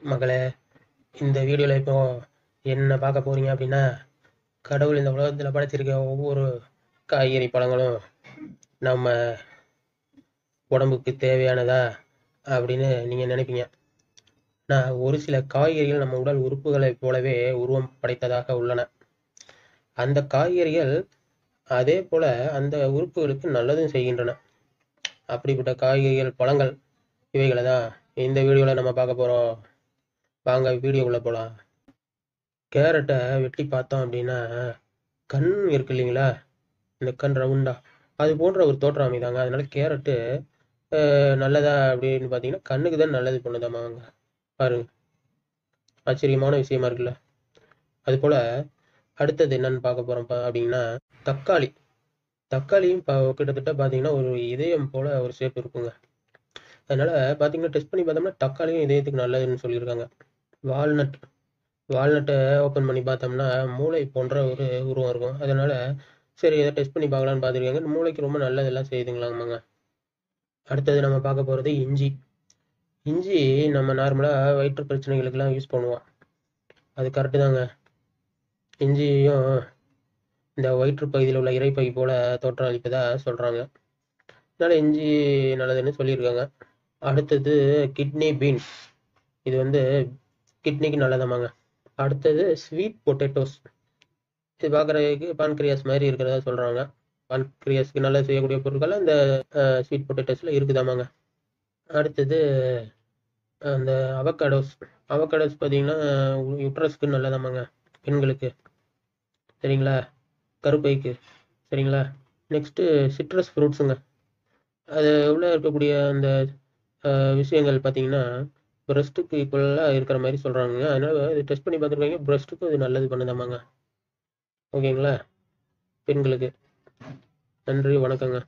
மகளே, இந்த வீடியோவில் இப்போ என்ன பார்க்க போறீங்க அப்படின்னா, கடவுள் இந்த உலகத்தில் படைச்சிருக்க ஒவ்வொரு காய்கறி பழங்களும் நம்ம உடம்புக்கு தேவையானதா அப்படின்னு நீங்கள் நினைப்பீங்க. நான் ஒரு சில காய்கறிகள் நம்ம உடல் உறுப்புகளைப் போலவே உருவம் படைத்ததாக உள்ளன. அந்த காய்கறிகள் அதே போல அந்த உறுப்புகளுக்கு நல்லதும் செய்கின்றன. அப்படிப்பட்ட காய்கறிகள், பழங்கள் இவைகளை தான் இந்த வீடியோவில் நம்ம பார்க்க போகிறோம். வாங்க வீடியோக்குள்ளே போகலாம். கேரட்டை வெட்டி பார்த்தோம் அப்படின்னா கண் இருக்கு இல்லைங்களா, இந்த கண் ரவுண்டா அது போன்ற ஒரு தோற்றம் அமைதாங்க. அதனால கேரட்டு நல்லதா அப்படின்னு பார்த்தீங்கன்னா கண்ணுக்கு தான் நல்லது பண்ணுதாமா. வாங்க பாருங்க, ஆச்சரியமான விஷயமா இருக்குல்ல. அது போல அடுத்தது என்னன்னு பார்க்க போறோம் அப்படின்னா தக்காளி. தக்காளியும் கிட்டத்தட்ட பார்த்தீங்கன்னா ஒரு இதயம் போல ஒரு ஷேப் இருக்குங்க. அதனால பார்த்தீங்கன்னா டெஸ்ட் பண்ணி பார்த்தோம்னா தக்காளியும் இதயத்துக்கு நல்லதுன்னு சொல்லியிருக்காங்க. வால்நட் வால்நட்டை ஓப்பன் பண்ணி பார்த்தோம்னா மூளை போன்ற ஒரு உருவம் இருக்கும். அதனால சரி இதை டெஸ்ட் பண்ணி பார்க்கலான்னு பார்த்துருக்காங்க. மூளைக்கு ரொம்ப நல்லதெல்லாம் செய்யுதுங்களாமாங்க. அடுத்தது நம்ம பார்க்க போகிறது இஞ்சி. இஞ்சி நம்ம நார்மலாக வயிற்று பிரச்சனைகளுக்கெல்லாம் யூஸ் பண்ணுவோம். அது கரெக்டு தாங்க. இஞ்சியும் இந்த வயிற்று பகுதியில் உள்ள இறைப்பை போல தோற்றம் அளிப்பதா சொல்கிறாங்க. அதனால் இஞ்சி நல்லதுன்னு சொல்லியிருக்காங்க. அடுத்தது கிட்னி பீன்ஸ். இது வந்து கிட்னிக்கு நல்லதாமாங்க. அடுத்தது ஸ்வீட் பொட்டேட்டோஸ். இது பார்க்குறதுக்கு பான்கிரியாஸ் மாதிரி இருக்கிறதா சொல்கிறாங்க. பான்கிரியாஸ்க்கு நல்லா செய்யக்கூடிய பொருட்கள் அந்த ஸ்வீட் பொட்டேட்டோஸில் இருக்குதாமாங்க. அடுத்தது அந்த அவக்காடோஸ். அவக்காடோஸ் பார்த்தீங்கன்னா யுட்ரஸ்க்கு நல்லதாமாங்க, பெண்களுக்கு. சரிங்களா, கருப்பைக்கு. சரிங்களா. நெக்ஸ்ட்டு சிட்ரஸ் ஃப்ரூட்ஸுங்க. அது உள்ளே இருக்கக்கூடிய அந்த விஷயங்கள் பார்த்தீங்கன்னா பிரஸ்ட்டுக்கு ஈக்குவலாக இருக்கிற மாதிரி சொல்கிறாங்க. அதனால் இது டெஸ்ட் பண்ணி பார்த்துருக்காங்க. பிரஸ்ட்டுக்கும் இது நல்லது பண்ணுதாமாங்க. ஓகேங்களா, பெண்களுக்கு. நன்றி, வணக்கங்க.